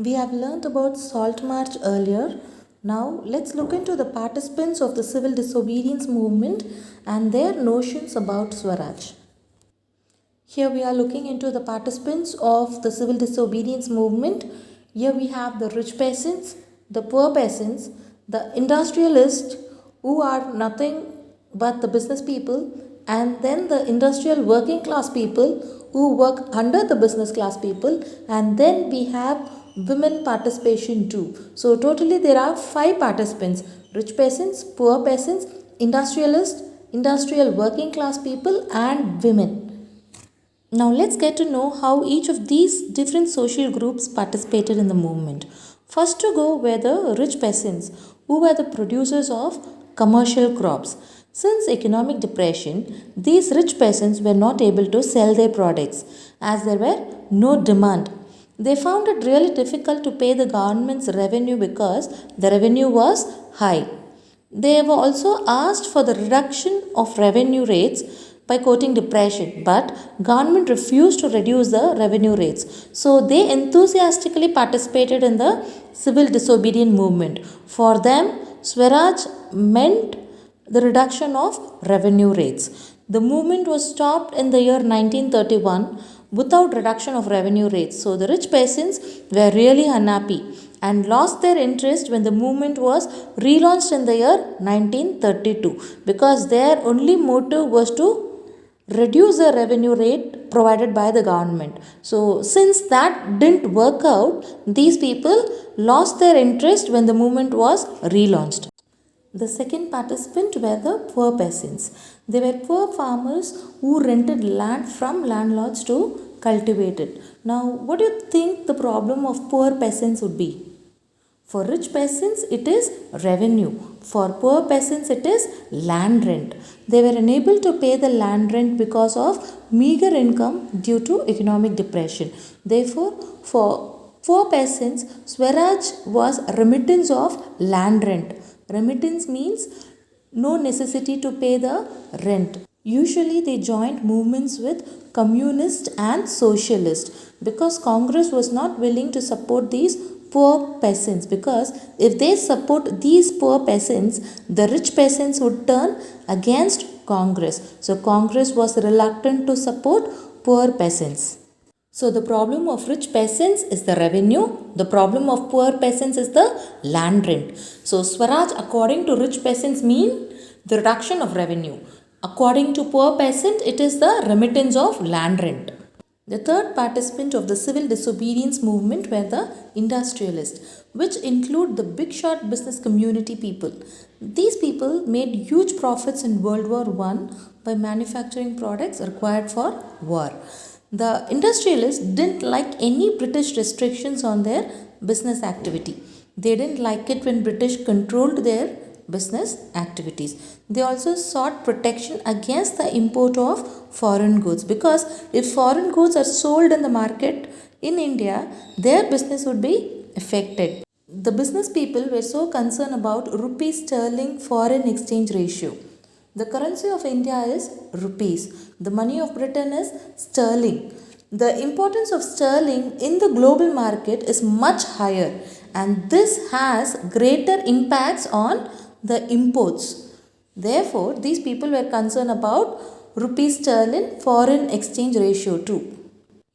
We have learned about Salt March earlier. Now, let's look into the participants of the civil disobedience movement and their notions about Swaraj. Here we are looking into the participants of the civil disobedience movement. Here we have the rich peasants, the poor peasants, the industrialists who are nothing but the business people, and then the industrial working class people who work under the business class people, and then we have women participation too. So totally there are five participants: rich peasants, poor peasants, industrialists, industrial working class people, and women. Now let's get to know how each of these different social groups participated in the movement. First to go were the rich peasants, who were the producers of commercial crops. Since economic depression, these rich peasants were not able to sell their products as there were no demand. They found it really difficult to pay the government's revenue because the revenue was high. They have also asked for the reduction of revenue rates by quoting depression, but government refused to reduce the revenue rates. So they enthusiastically participated in the civil disobedient movement. For them, Swaraj meant the reduction of revenue rates. The movement was stopped in the year 1931 without reduction of revenue rates. So the rich peasants were really unhappy and lost their interest when the movement was relaunched in the year 1932 because their only motive was to reduce the revenue rate provided by the government. So since that didn't work out, these people lost their interest when the movement was relaunched. The second participant were the poor peasants. They were poor farmers who rented land from landlords to cultivate it. Now, what do you think the problem of poor peasants would be? For rich peasants, it is revenue. For poor peasants, it is land rent. They were unable to pay the land rent because of meager income due to economic depression. Therefore, for poor peasants, Swaraj was remittance of land rent. Remittance means no necessity to pay the rent. Usually they joined movements with communist and socialist because Congress was not willing to support these poor peasants, because if they support these poor peasants, the rich peasants would turn against Congress. So Congress was reluctant to support poor peasants. So the problem of rich peasants is the revenue. The problem of poor peasants is the land rent. So Swaraj according to rich peasants mean the reduction of revenue. According to poor peasant, it is the remittance of land rent. The third participant of the civil disobedience movement were the industrialists, which include the big shot business community people. These people made huge profits in World War I by manufacturing products required for war. The industrialists didn't like any British restrictions on their business activity. They didn't like it when British controlled their business activities. They also sought protection against the import of foreign goods, because if foreign goods are sold in the market in India, their business would be affected. The business people were so concerned about rupee sterling foreign exchange ratio. The currency of India is rupees. The money of Britain is sterling. The importance of sterling in the global market is much higher, and this has greater impacts on the imports. Therefore, these people were concerned about rupee sterling foreign exchange ratio too.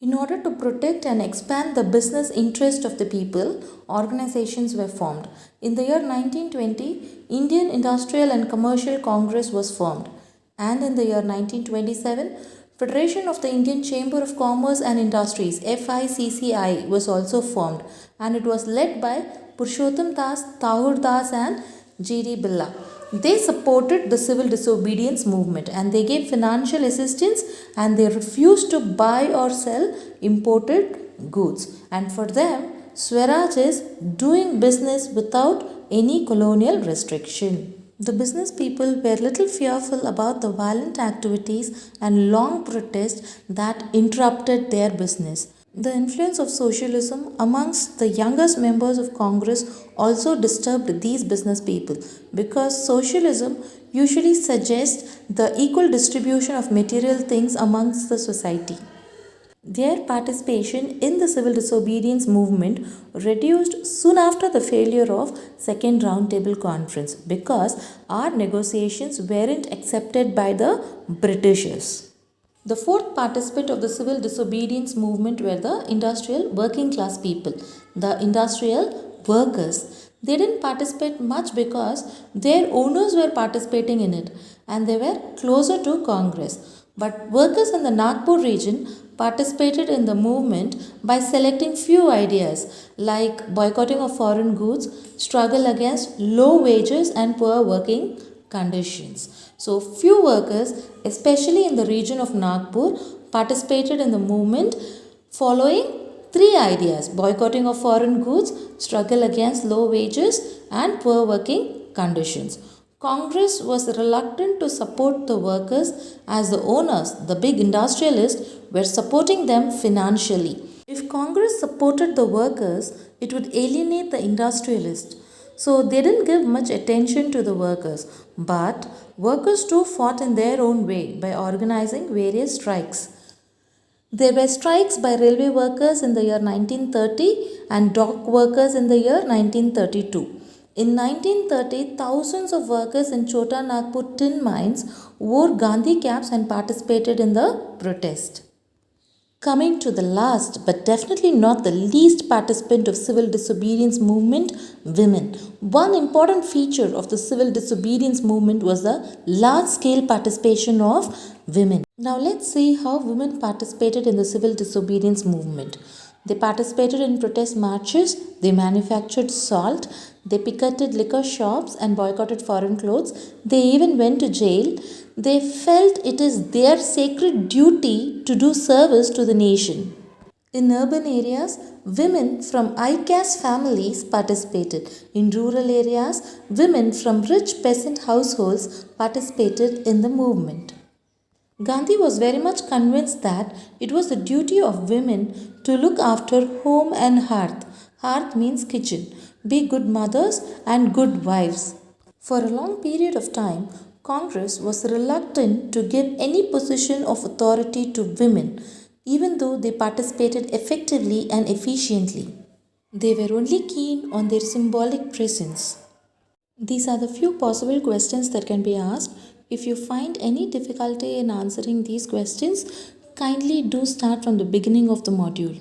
In order to protect and expand the business interest of the people, organizations were formed. In the year 1920, Indian Industrial and Commercial Congress was formed. And in the year 1927, Federation of the Indian Chamber of Commerce and Industries FICCI was also formed, and it was led by Purushottam Das, Tahur Das and G.D. Birla. They supported the civil disobedience movement and they gave financial assistance, and they refused to buy or sell imported goods. And for them, Swaraj is doing business without any colonial restriction. The business people were little fearful about the violent activities and long protests that interrupted their business. The influence of socialism amongst the youngest members of Congress also disturbed these business people, because socialism usually suggests the equal distribution of material things amongst the society. Their participation in the civil disobedience movement reduced soon after the failure of Second Roundtable Conference because our negotiations weren't accepted by the Britishers. The fourth participant of the civil disobedience movement were the industrial working class people, the industrial workers. They didn't participate much because their owners were participating in it and they were closer to Congress. But workers in the Nagpur region participated in the movement by selecting few ideas like boycotting of foreign goods, struggle against low wages and poor working conditions. So, few workers, especially in the region of Nagpur, participated in the movement following three ideas: boycotting of foreign goods, struggle against low wages, and poor working conditions. Congress was reluctant to support the workers as the owners, the big industrialists, were supporting them financially. If Congress supported the workers, it would alienate the industrialists. So they didn't give much attention to the workers. But workers too fought in their own way by organizing various strikes. There were strikes by railway workers in the year 1930 and dock workers in the year 1932. In 1930, thousands of workers in Chota Nagpur tin mines wore Gandhi caps and participated in the protest. Coming to the last but definitely not the least participant of civil disobedience movement, women. One important feature of the civil disobedience movement was the large scale participation of women. Now let's see how women participated in the civil disobedience movement. They participated in protest marches, they manufactured salt, they picketed liquor shops and boycotted foreign clothes. They even went to jail. They felt it is their sacred duty to do service to the nation. In urban areas, women from high caste families participated. In rural areas, women from rich peasant households participated in the movement. Gandhi was very much convinced that it was the duty of women to look after home and hearth. Hearth means kitchen. Be good mothers and good wives. For a long period of time, Congress was reluctant to give any position of authority to women, even though they participated effectively and efficiently. They were only keen on their symbolic presence. These are the few possible questions that can be asked. If you find any difficulty in answering these questions, kindly do start from the beginning of the module.